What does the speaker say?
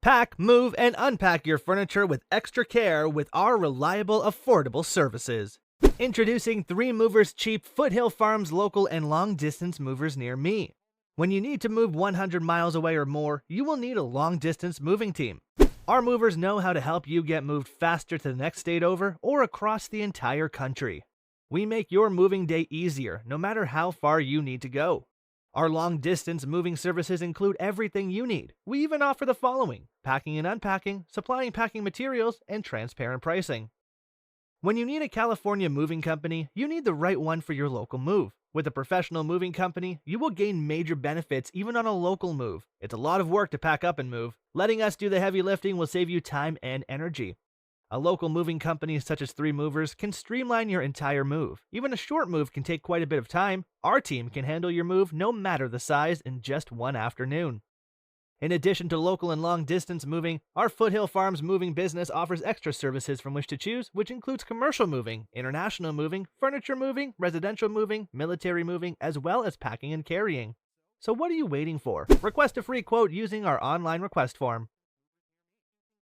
Pack, move, and unpack your furniture with extra care with our reliable, affordable services. Introducing 3 Movers Cheap Foothill Farms local and long-distance movers near me. When you need to move 100 miles away or more, you will need a long-distance moving team. Our movers know how to help you get moved faster to the next state over or across the entire country. We make your moving day easier, no matter how far you need to go. Our long-distance moving services include everything you need. We even offer the following: packing and unpacking, supplying packing materials, and transparent pricing. When you need a California moving company, you need the right one for your local move. With a professional moving company, you will gain major benefits even on a local move. It's a lot of work to pack up and move. Letting us do the heavy lifting will save you time and energy. A local moving company such as 3 Movers can streamline your entire move. Even a short move can take quite a bit of time. Our team can handle your move no matter the size in just one afternoon. In addition to local and long-distance moving, our Foothill Farms moving business offers extra services from which to choose, which includes commercial moving, international moving, furniture moving, residential moving, military moving, as well as packing and carrying. So what are you waiting for? Request a free quote using our online request form.